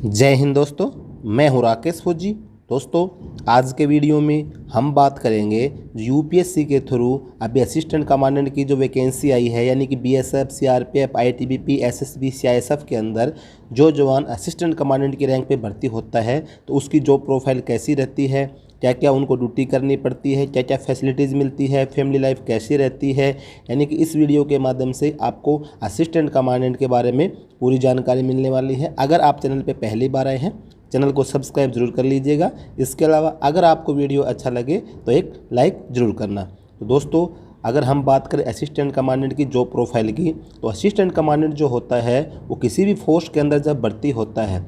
जय हिंद दोस्तों, मैं हूं राकेश फौजी। दोस्तों, आज के वीडियो में हम बात करेंगे यूपीएससी के थ्रू अभी असिस्टेंट कमांडेंट की जो वैकेंसी आई है, यानी कि BSF, CRPF, ITBP, SSB, CISF के अंदर जो जवान असिस्टेंट कमांडेंट की रैंक पे भर्ती होता है तो उसकी जॉब प्रोफाइल कैसी रहती है, क्या क्या उनको ड्यूटी करनी पड़ती है, क्या क्या फैसिलिटीज़ मिलती है, फैमिली लाइफ कैसी रहती है। यानी कि इस वीडियो के माध्यम से आपको असिस्टेंट कमांडेंट के बारे में पूरी जानकारी मिलने वाली है। अगर आप चैनल पे पहली बार आए हैं, चैनल को सब्सक्राइब जरूर कर लीजिएगा। इसके अलावा अगर आपको वीडियो अच्छा लगे तो एक लाइक ज़रूर करना। तो दोस्तों, अगर हम बात करें असिस्टेंट कमांडेंट की जॉब प्रोफाइल की, तो असिस्टेंट कमांडेंट जो होता है वो किसी भी फोर्स के अंदर जब भर्ती होता है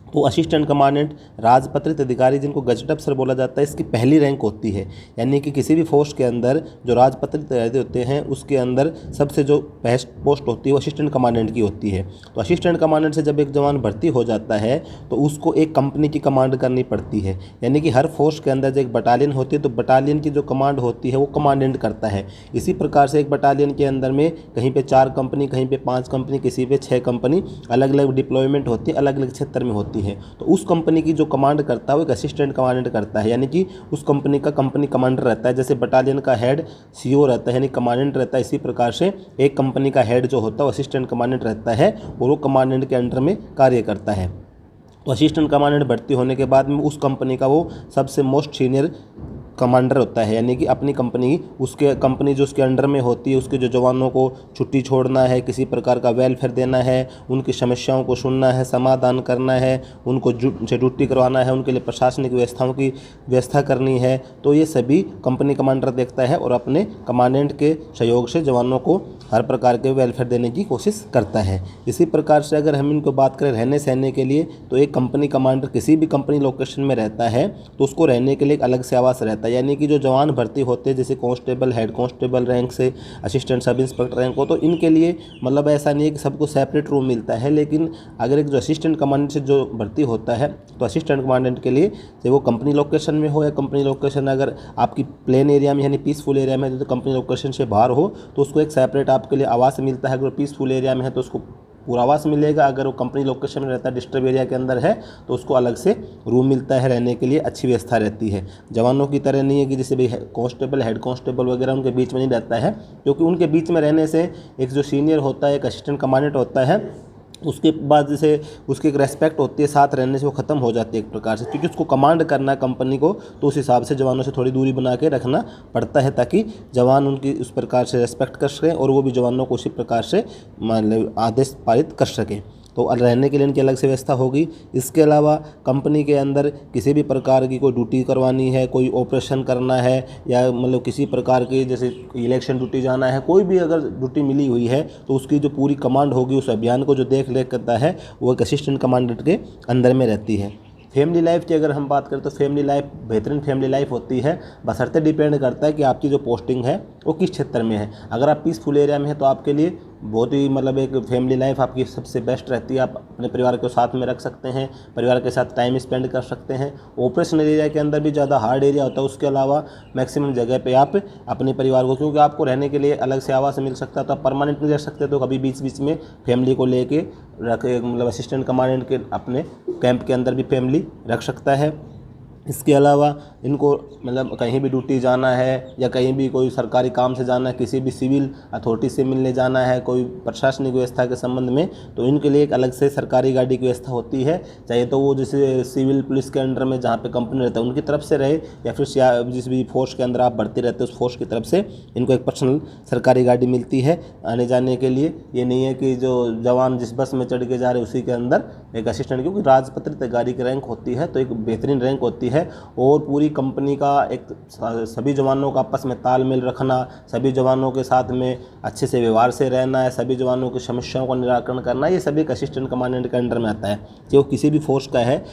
तो असिस्टेंट कमांडेंट राजपत्रित अधिकारी, जिनको गजट अफसर बोला जाता है, इसकी पहली रैंक होती है। यानी कि किसी भी फोर्स के अंदर जो राजपत्रित अधिकारी होते हैं उसके अंदर सबसे जो बेस्ट पोस्ट होती है वो असिस्टेंट कमांडेंट की होती है। तो असिस्टेंट कमांडेंट से जब एक जवान भर्ती हो जाता है तो उसको एक कंपनी की कमांड करनी पड़ती है। यानी कि हर फोर्स के अंदर जो एक बटालियन होती है तो बटालियन की जो कमांड होती है वो कमांडेंट करता है। इसी प्रकार से एक बटालियन के अंदर में कहीं पे 4 कंपनी, कहीं पे 5 कंपनी, किसी पे 6 कंपनी अलग अलग डिप्लॉयमेंट होती है, अलग अलग क्षेत्र में होती है। तो उस कंपनी की जो कमांड करता है वो एक असिस्टेंट कमांडेंट करता है। यानी कि उस कंपनी का कंपनी कमांडर रहता है। जैसे बटालियन का हेड सीओ रहता है, यानी कमांडेंट रहता है, इसी प्रकार से एक कंपनी का हेड जो होता है वो असिस्टेंट कमांडेंट रहता है और वो कमांडेंट के अंडर में कार्य करता है। तो असिस्टेंट कमांडेंट भर्ती होने के बाद में उस कंपनी का वो सबसे मोस्ट सीनियर कमांडर होता है। यानी कि अपनी कंपनी, उसके कंपनी जो उसके अंडर में होती है, उसके जो जवानों को छुट्टी छोड़ना है, किसी प्रकार का वेलफेयर देना है, उनकी समस्याओं को सुनना है, समाधान करना है, उनको से ड्यूटी करवाना है, उनके लिए प्रशासनिक व्यवस्थाओं की व्यवस्था करनी है, तो ये सभी कंपनी कमांडर देखता है और अपने कमांडेंट के सहयोग से जवानों को हर प्रकार के वेलफेयर देने की कोशिश करता है। इसी प्रकार से अगर हम इनको बात करें रहने सहने के लिए, तो एक कंपनी कमांडर किसी भी कंपनी लोकेशन में रहता है तो उसको रहने के लिए एक अलग से आवास रहता है। यानी कि जो जवान भर्ती होते हैं, जैसे कांस्टेबल, हेड कांस्टेबल रैंक से असिस्टेंट सब इंस्पेक्टर रैंक हो, तो इनके लिए मतलब ऐसा नहीं है कि सबको सेपरेट रूम मिलता है। लेकिन अगर एक जो असिस्टेंट कमांडेंट से जो भर्ती होता है तो असिस्टेंट कमांडेंट के लिए, चाहे वो कंपनी लोकेशन में हो या कंपनी लोकेशन अगर आपकी प्लेन एरिया में यानी पीसफुल एरिया में है तो कंपनी लोकेशन से बाहर हो तो उसको एक सेपरेट आपके लिए आवास मिलता है। अगर पीसफुल एरिया में है तो उसको पूरा आवास मिलेगा। अगर वो कंपनी लोकेशन में रहता है, डिस्टर्ब एरिया के अंदर है, तो उसको अलग से रूम मिलता है, रहने के लिए अच्छी व्यवस्था रहती है। जवानों की तरह नहीं है कि जैसे भाई कांस्टेबल, हेड कांस्टेबल वगैरह उनके बीच में नहीं रहता है, क्योंकि उनके बीच में रहने से एक जो सीनियर होता है, एक असिस्टेंट कमांडेंट होता है, उसके बाद जैसे उसकी एक रेस्पेक्ट होती है, साथ रहने से वो ख़त्म हो जाती है एक प्रकार से, क्योंकि उसको कमांड करना है कंपनी को, तो उस हिसाब से जवानों से थोड़ी दूरी बना के रखना पड़ता है ताकि जवान उनकी उस प्रकार से रेस्पेक्ट कर सकें और वो भी जवानों को उसी प्रकार से मतलब आदेश पारित कर सकें। तो रहने के लिए इनकी अलग से व्यवस्था होगी। इसके अलावा कंपनी के अंदर किसी भी प्रकार की कोई ड्यूटी करवानी है, कोई ऑपरेशन करना है, या मतलब किसी प्रकार की जैसे इलेक्शन ड्यूटी जाना है, कोई भी अगर ड्यूटी मिली हुई है तो उसकी जो पूरी कमांड होगी, उस अभियान को जो देख रेख करता है वो एक असिस्टेंट कमांडेंट के अंदर में रहती है। फैमिली लाइफ की अगर हम बात करें तो फैमिली लाइफ बेहतरीन फैमिली लाइफ होती है, बशर्ते डिपेंड करता है कि आपकी जो पोस्टिंग है वो किस क्षेत्र में है। अगर आप पीसफुल एरिया में है तो आपके लिए बहुत ही मतलब एक फैमिली लाइफ आपकी सबसे बेस्ट रहती है। आप अपने परिवार को साथ में रख सकते हैं, परिवार के साथ टाइम स्पेंड कर सकते हैं। ऑपरेशनल एरिया के अंदर भी ज़्यादा हार्ड एरिया होता है, उसके अलावा मैक्सिमम जगह पे आप अपने परिवार को, क्योंकि आपको रहने के लिए अलग से आवास मिल सकता है, तो आप परमानेंट नहीं रह सकते, तो कभी बीच बीच में फैमिली को लेके रखे, मतलब असिस्टेंट कमांडेंट के अपने कैंप के अंदर भी फैमिली रख सकता है। इसके अलावा इनको मतलब कहीं भी ड्यूटी जाना है या कहीं भी कोई सरकारी काम से जाना है, किसी भी सिविल अथॉरिटी से मिलने जाना है, कोई प्रशासनिक व्यवस्था के संबंध में, तो इनके लिए एक अलग से सरकारी गाड़ी की व्यवस्था होती है। चाहे तो वो जैसे सिविल पुलिस के अंडर में जहाँ पे कंपनी रहता है उनकी तरफ से रहे, या फिर जिस भी फोर्स के अंदर आप भर्ती रहते हैं उस फोर्स की तरफ से इनको एक पर्सनल सरकारी गाड़ी मिलती है आने जाने के लिए। ये नहीं है कि जो जवान जिस बस में चढ़ के जा रहे उसी के अंदर एक असिस्टेंट, क्योंकि राजपत्रित गाड़ी की रैंक होती है तो एक बेहतरीन रैंक होती है। और पूरी कंपनी का एक सभी जवानों का आपस में तालमेल रखना, सभी जवानों के साथ में अच्छे से व्यवहार से रहना है, सभी जवानों की समस्याओं का निराकरण करना, ये सभी एक असिस्टेंट कमांडेंट के अंडर में आता है। जो किसी भी फोर्स का है,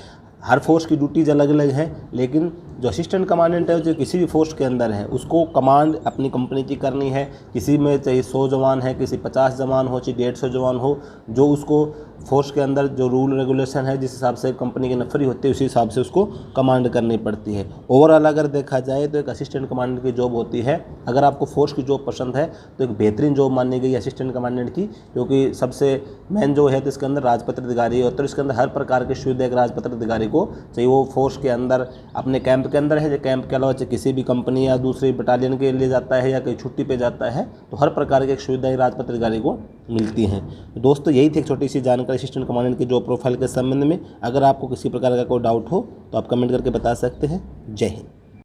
हर फोर्स की ड्यूटीज़ अलग अलग है, लेकिन जो असिस्टेंट कमांडेंट है जो किसी भी फोर्स के अंदर है उसको कमांड अपनी कंपनी की करनी है। किसी में चाहे 100 जवान है, किसी 50 जवान हो, चाहे 150 जवान हो, जो उसको फोर्स के अंदर जो रूल रेगुलेशन है जिस हिसाब से कंपनी की नफरी होती है उसी हिसाब से उसको कमांड करनी पड़ती है। ओवरऑल अगर देखा जाए तो एक असिस्टेंट कमांडेंट की जॉब होती है। अगर आपको फोर्स की जॉब पसंद है तो एक बेहतरीन जॉब मानी गई असिस्टेंट कमांडेंट की, क्योंकि सबसे मेन जो है तो इसके अंदर राजपत्र अधिकारी होता है। इसके अंदर हर प्रकार के सुविधा एक राजपत्र अधिकारी को चाहिए, वो फोर्स के अंदर अपने कैंप के अंदर है, जो कैंप के अलावा किसी भी कंपनी या दूसरी बटालियन के लिए जाता है या कहीं छुट्टी पे जाता है तो हर प्रकार की एक सुविधा राजपत्र अधिकारी को मिलती हैं। तो दोस्तों यही थी एक छोटी सी जानकारी असिस्टेंट कमांडेंट की जॉब प्रोफाइल के संबंध में। अगर आपको किसी प्रकार का कोई डाउट हो तो आप कमेंट करके बता सकते हैं। जय हिंद।